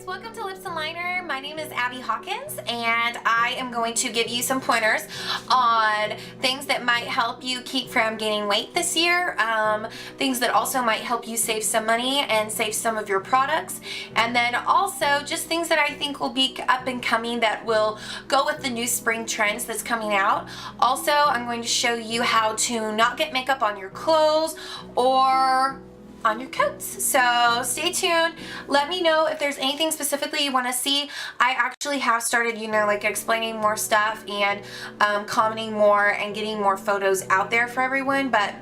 guys, welcome to Lips and Liner. My name is Abby Hawkins and I am going to give you some pointers on things that might help you keep from gaining weight this year, things that also might help you save some money and save some of your products, and then also just things that I think will be up and coming that will go with the new spring trends that's coming out. Also, I'm going to show you how to not get makeup on your clothes or on your coats. So stay tuned. Let me know if there's anything specifically you want to see. I actually have started, like explaining more stuff and commenting more and getting more photos out there for everyone. But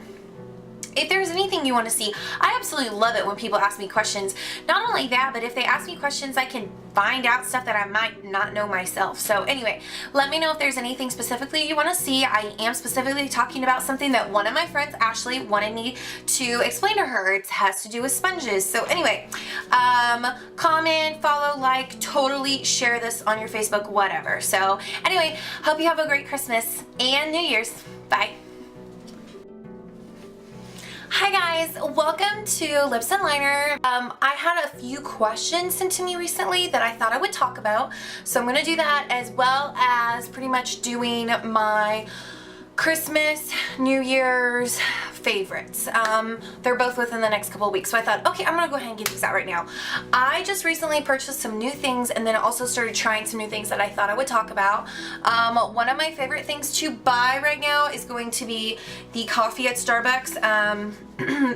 if there's anything you want to see, I absolutely love it when people ask me questions. Not only that, but if they ask me questions, I can find out stuff that I might not know myself. So anyway, let me know if there's anything specifically you want to see. I am specifically talking about something that one of my friends, Ashley, wanted me to explain to her. It has to do with sponges. So anyway, comment, follow, like, totally share this on your Facebook, whatever. So anyway, hope you have a great Christmas and New Year's. Bye. Hi guys, welcome to Lips and Liner. I had a few questions sent to me recently that I thought I would talk about, so I'm going to do that as well as pretty much doing my Christmas, New Year's favorites. They're both within the next couple of weeks, so I thought, okay, I'm gonna go ahead and get these out right now. I just recently purchased some new things and then also started trying some new things that I thought I would talk about. One of my favorite things to buy right now is going to be the coffee at Starbucks.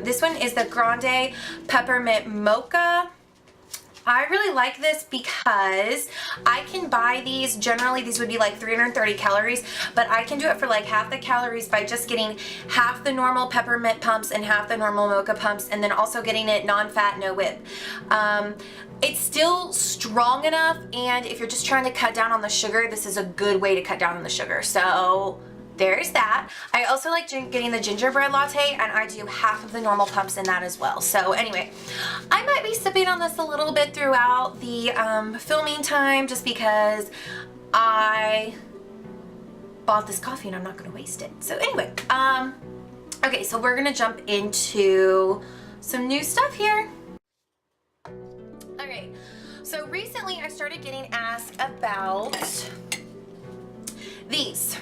This one is the Grande Peppermint Mocha. I really like this because I can buy these, generally these would be like 330 calories, but I can do it for like half the calories by just getting half the normal peppermint pumps and half the normal mocha pumps, and then also getting it non-fat, no whip. It's still strong enough, and if you're just trying to cut down on the sugar, this is a good way to cut down on the sugar. So there's that. I also like getting the gingerbread latte, and I do half of the normal pumps in that as well. So anyway, I might be sipping on this a little bit throughout the filming time just because I bought this coffee and I'm not going to waste it. So anyway, okay, so we're going to jump into some new stuff here. Okay, so recently I started getting asked about these.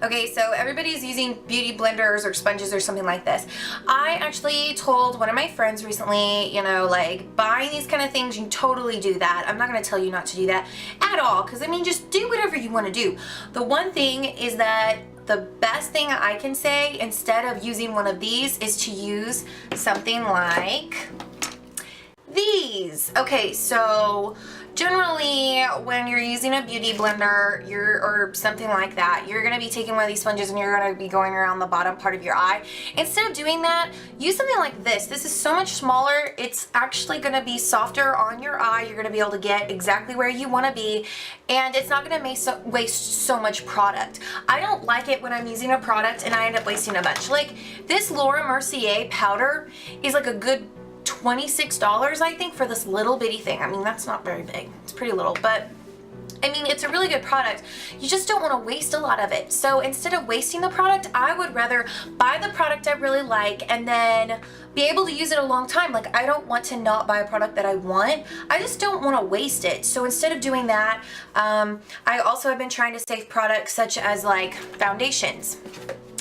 Okay, so everybody's using beauty blenders or sponges or something like this. I actually told one of my friends recently, like buying these kind of things, you totally do that. I'm not going to tell you not to do that at all, because I mean, just do whatever you want to do. The one thing is that the best thing I can say instead of using one of these is to use something like these. Okay, so generally when you're using a beauty blender or something like that, you're going to be taking one of these sponges and you're going to be going around the bottom part of your eye. Instead of doing that, use something like this. This is so much smaller. It's actually going to be softer on your eye. You're going to be able to get exactly where you want to be, and it's not going to waste so much product. I don't like it when I'm using a product and I end up wasting a bunch. Like this Laura Mercier powder is like a good $26, I think, for this little bitty thing. I mean, that's not very big. It's pretty little, but I mean, it's a really good product. You just don't want to waste a lot of it. So instead of wasting the product, I would rather buy the product I really like and then be able to use it a long time. Like, I don't want to not buy a product that I want. I just don't want to waste it. So instead of doing that, I also have been trying to save products such as like foundations.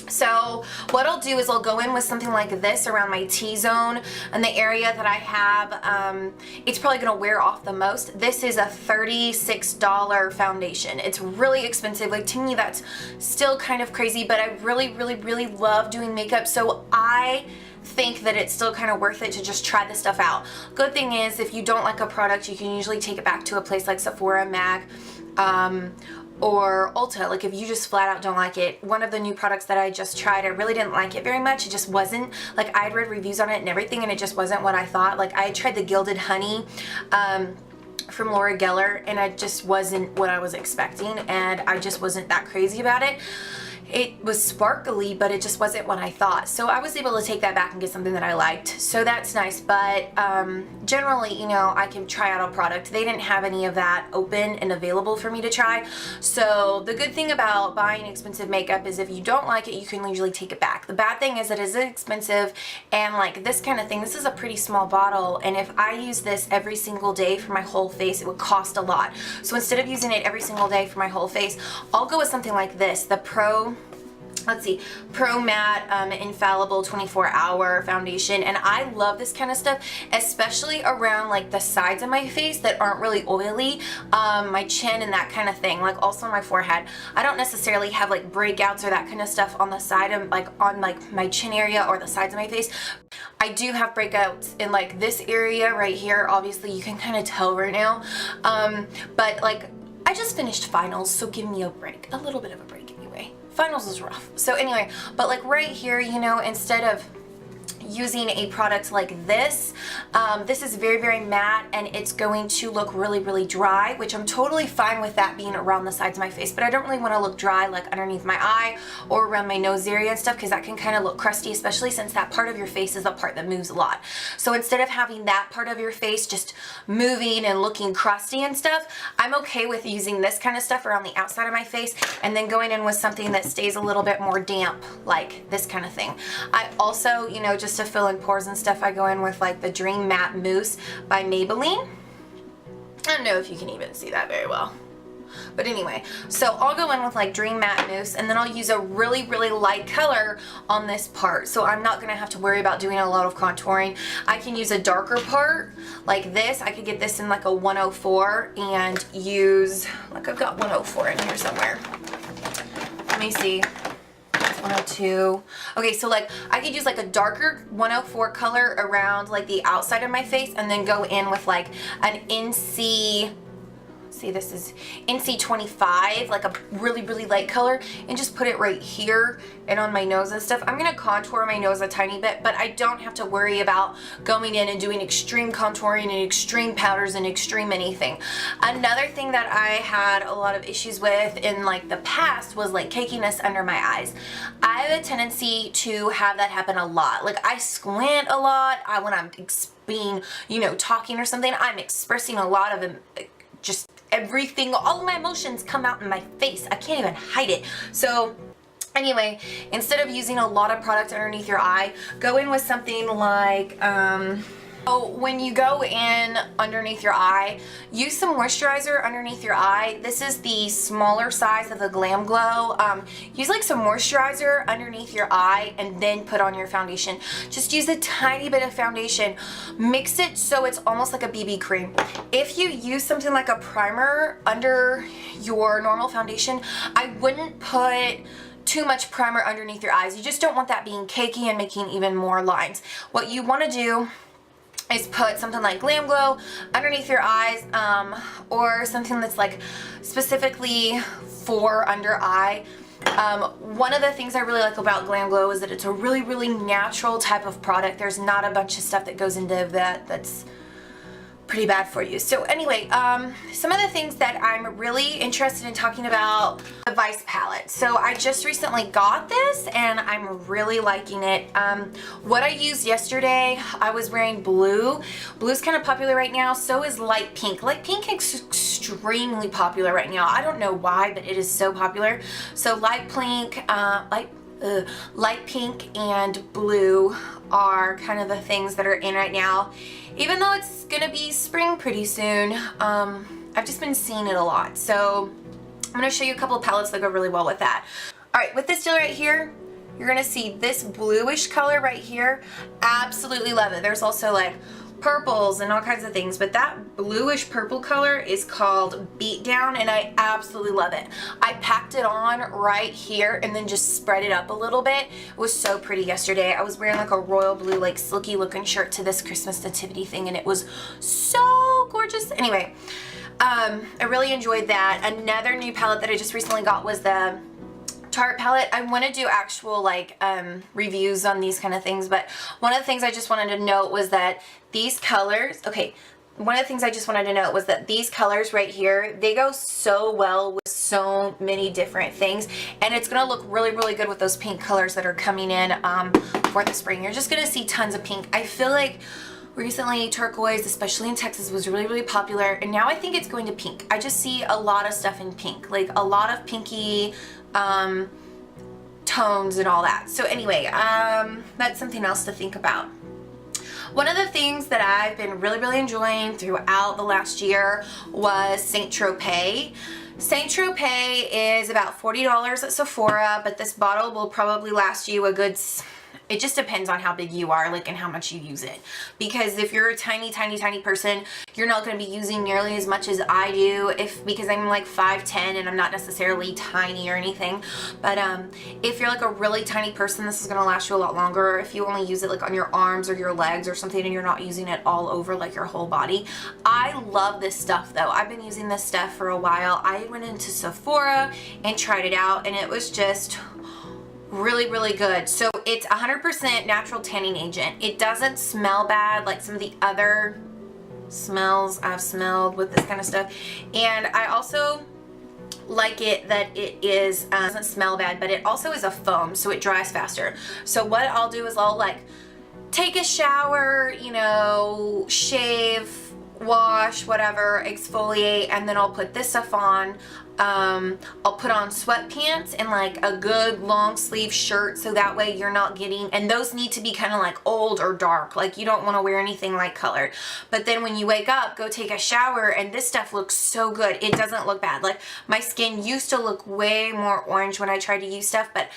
So what I'll do is I'll go in with something like this around my T-zone and the area that I have. It's probably going to wear off the most. This is a $36 foundation. It's really expensive. Like, to me, that's still kind of crazy, but I really, really, really love doing makeup. So I think that it's still kind of worth it to just try this stuff out. Good thing is, if you don't like a product, you can usually take it back to a place like Sephora, MAC, or Ulta. Like, if you just flat out don't like it, one of the new products that I just tried, I really didn't like it very much. It just wasn't, like, I'd read reviews on it and everything, and it just wasn't what I thought. Like, I tried the Gilded Honey from Laura Geller, and it just wasn't what I was expecting, and I just wasn't that crazy about it. it was sparkly, but it just wasn't what I thought. So I was able to take that back and get something that I liked. So that's nice. But generally, you know, I can try out a product. They didn't have any of that open and available for me to try. So the good thing about buying expensive makeup is if you don't like it, you can usually take it back. The bad thing is it is expensive, and like this kind of thing, this is a pretty small bottle, and if I use this every single day for my whole face, it would cost a lot. So instead of using it every single day for my whole face, I'll go with something like this, the Pro Matte Infallible 24-hour foundation. And I love this kind of stuff, especially around like the sides of my face that aren't really oily, my chin and that kind of thing, like also my forehead. I don't necessarily have like breakouts or that kind of stuff on the side of like on like my chin area or the sides of my face. I do have breakouts in like this area right here. Obviously you can kind of tell right now, but like I just finished finals, so give me a break, a little bit of a break anyway. Finals was rough. So anyway, but like right here, you know, instead of using a product like this, this is very, very matte, and it's going to look really, really dry, which I'm totally fine with that being around the sides of my face, but I don't really want to look dry like underneath my eye or around my nose area and stuff, because that can kind of look crusty, especially since that part of your face is the part that moves a lot. So instead of having that part of your face just moving and looking crusty and stuff, I'm okay with using this kind of stuff around the outside of my face and then going in with something that stays a little bit more damp, like this kind of thing. I also, you know, just to fill in pores and stuff, I go in with like the Dream Matte Mousse by Maybelline. I don't know if you can even see that very well. But anyway, so I'll go in with like Dream Matte Mousse, and then I'll use a really, really light color on this part. So I'm not going to have to worry about doing a lot of contouring. I can use a darker part like this. I could get this in like a 104 and use, like I've got 104 in here somewhere. Let me see. 102. Okay, so like I could use like a darker 104 color around like the outside of my face, and then go in with like an NC, see this is NC25, like a really, really light color, and just put it right here and on my nose and stuff. I'm gonna contour my nose a tiny bit, but I don't have to worry about going in and doing extreme contouring and extreme powders and extreme anything. Another thing that I had a lot of issues with in like the past was like cakiness under my eyes. I have a tendency to have that happen a lot. Like I squint a lot. When I'm being, you know, talking or something, I'm expressing a lot of just everything, all of my emotions come out in my face. I can't even hide it. So anyway, instead of using a lot of product underneath your eye, go in with something like, when you go in underneath your eye, use some moisturizer underneath your eye. This is the smaller size of the Glam Glow. Use like some moisturizer underneath your eye and then put on your foundation. Just use a tiny bit of foundation. Mix it so it's almost like a BB cream. If you use something like a primer under your normal foundation, I wouldn't put too much primer underneath your eyes. You just don't want that being cakey and making even more lines. What you want to do is put something like Glam Glow underneath your eyes, or something that's like specifically for under eye. One of the things I really like about Glam Glow is that it's a really, really natural type of product. There's not a bunch of stuff that goes into that that's pretty bad for you. So anyway, some of the things that I'm really interested in talking about, the Vice palette. So I just recently got this and I'm really liking it. What I used yesterday, I was wearing blue. Blue's kind of popular right now, so is light pink. Light pink is extremely popular right now. I don't know why, but it is so popular. So light pink, light pink and blue are kind of the things that are in right now. Even though it's gonna be spring pretty soon, I've just been seeing it a lot. So I'm gonna show you a couple of palettes that go really well with that. All right, with this deal right here, you're gonna see this bluish color right here. Absolutely love it. There's also like purples and all kinds of things, but that bluish purple color is called Beat Down, and I absolutely love it. I packed it on right here and then just spread it up a little bit. It was so pretty yesterday. I was wearing like a royal blue, like silky looking shirt to this Christmas nativity thing, and it was so gorgeous. Anyway, I really enjoyed that. Another new palette that I just recently got was the Tarte palette. I want to do actual like reviews on these kind of things, but one of the things I just wanted to note was that these colors, okay, one of the things I just wanted to note was that these colors right here, they go so well with so many different things, and it's gonna look really, really good with those pink colors that are coming in for the spring. You're just gonna see tons of pink. I feel like recently turquoise, especially in Texas, was really, really popular, and now I think it's going to pink. I just see a lot of stuff in pink, like a lot of pinky tones and all that. So anyway, that's something else to think about. One of the things that I've been really, really enjoying throughout the last year was Saint Tropez. Saint Tropez is about $40 at Sephora, but this bottle will probably last you a good, it just depends on how big you are, like, and how much you use it. Because if you're a tiny, tiny, tiny person, you're not going to be using nearly as much as I do, because I'm like 5'10" and I'm not necessarily tiny or anything. But if you're like a really tiny person, this is going to last you a lot longer. If you only use it like on your arms or your legs or something and you're not using it all over like your whole body. I love this stuff though. I've been using this stuff for a while. I went into Sephora and tried it out, and it was just really, really good. So it's 100% natural tanning agent. It doesn't smell bad like some of the other smells I've smelled with this kind of stuff. And I also like it that it is doesn't smell bad, but it also is a foam, so it dries faster. So what I'll do is I'll like take a shower, you know, shave, wash, whatever, exfoliate, and then I'll put this stuff on. I'll put on sweatpants and like a good long sleeve shirt, so that way you're not getting, and those need to be kind of like old or dark, like you don't want to wear anything light colored. But then when you wake up, go take a shower, and this stuff looks so good. It doesn't look bad. Like my skin used to look way more orange when I tried to use stuff, but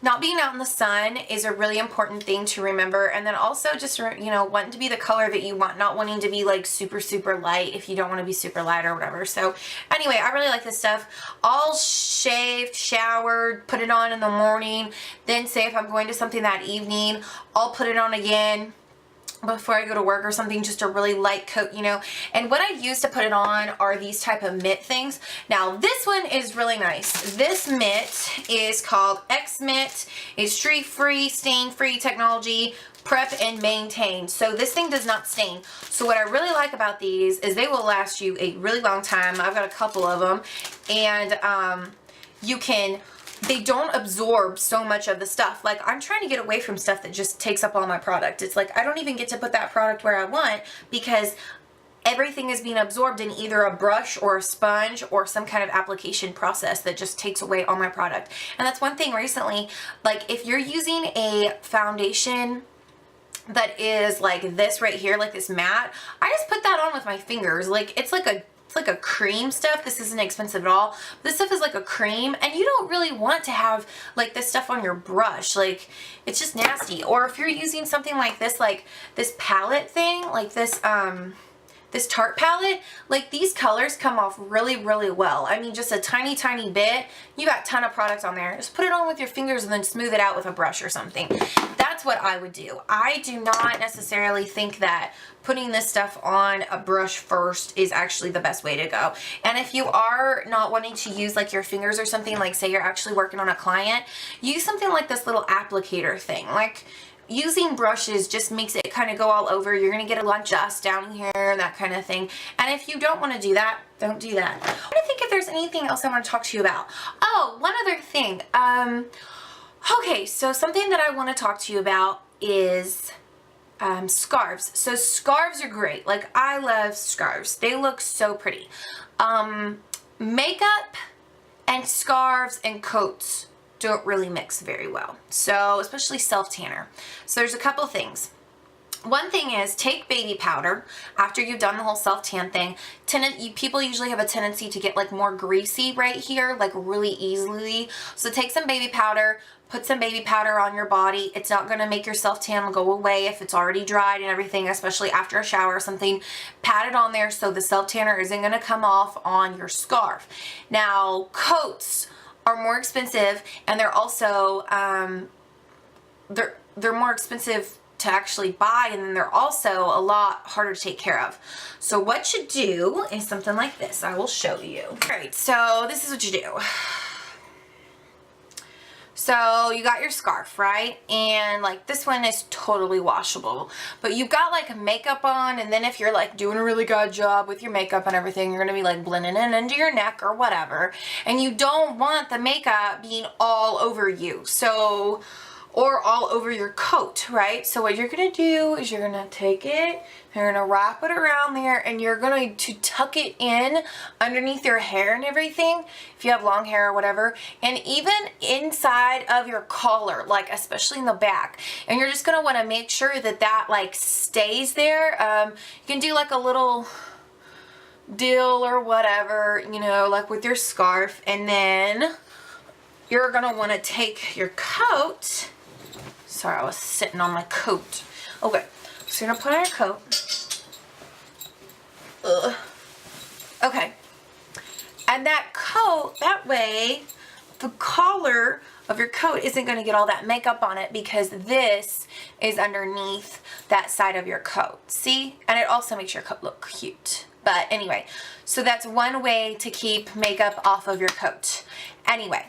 not being out in the sun is a really important thing to remember. And then also just, you know, wanting to be the color that you want, not wanting to be like super, super light if you don't want to be super light or whatever. So anyway, I really like this stuff. All shaved, showered, put it on in the morning. Then say if I'm going to something that evening, I'll put it on again before I go to work or something, just a really light coat, you know. And what I use to put it on are these type of mitt things. Now this one is really nice. This mitt is called X-Mitt. It's streak-free, stain-free technology, prep and maintain. So this thing does not stain. So what I really like about these is they will last you a really long time. I've got a couple of them, and they don't absorb so much of the stuff. Like I'm trying to get away from stuff that just takes up all my product. It's like I don't even get to put that product where I want, because everything is being absorbed in either a brush or a sponge or some kind of application process that just takes away all my product. And that's one thing recently, like if you're using a foundation that is like this right here, like this matte, I just put that on with my fingers. Like it's like a cream stuff. This isn't expensive at all. This stuff is like a cream, and you don't really want to have like this stuff on your brush. Like it's just nasty. Or if you're using something like this, like this palette thing, like this this Tarte palette, like these colors come off really, really well. I mean, just a tiny, tiny bit, you got a ton of product on there. Just put it on with your fingers and then smooth it out with a brush or something. That's what I would do. I do not necessarily think that putting this stuff on a brush first is actually the best way to go. And if you are not wanting to use like your fingers or something, like say you're actually working on a client, use something like this little applicator thing. Like using brushes just makes it kind of go all over. You're going to get a lot of dust down here, that kind of thing. And if you don't want to do that, don't do that. I want to think if there's anything else I want to talk to you about. Oh, one other thing. Okay, so something that I want to talk to you about is scarves. So scarves are great. Like I love scarves. They look so pretty. Makeup and scarves and coats don't really mix very well. So especially self-tanner. So there's a couple things. One thing is take baby powder after you've done the whole self-tan thing. People usually have a tendency to get like more greasy right here, like really easily. So take some baby powder, put some baby powder on your body. It's not going to make your self-tan go away if it's already dried and everything, especially after a shower or something. Pat it on there so the self-tanner isn't going to come off on your scarf. Now, coats are more expensive, and they're also they're more expensive to actually buy, and then they're also a lot harder to take care of. So what you do is something like this. I will show you. Alright, so this is what you do. So you got your scarf, right? And like this one is totally washable, but you've got like makeup on, and then if you're like doing a really good job with your makeup and everything, you're gonna be like blending in into your neck or whatever, and you don't want the makeup being all over you, so, or all over your coat, right? So what you're gonna do is you're gonna take it, you're gonna wrap it around there, and you're going to tuck it in underneath your hair and everything, if you have long hair or whatever, and even inside of your collar, like especially in the back. And you're just gonna wanna make sure that that like stays there. You can do like a little dill or whatever, you know, like with your scarf, and then you're gonna wanna take your coat. Sorry, I was sitting on my coat. Okay, so you're gonna put on your coat. Ugh. Okay, and that coat, that way, the collar of your coat isn't gonna get all that makeup on it because this is underneath that side of your coat. See? And it also makes your coat look cute. But anyway, so that's one way to keep makeup off of your coat. Anyway,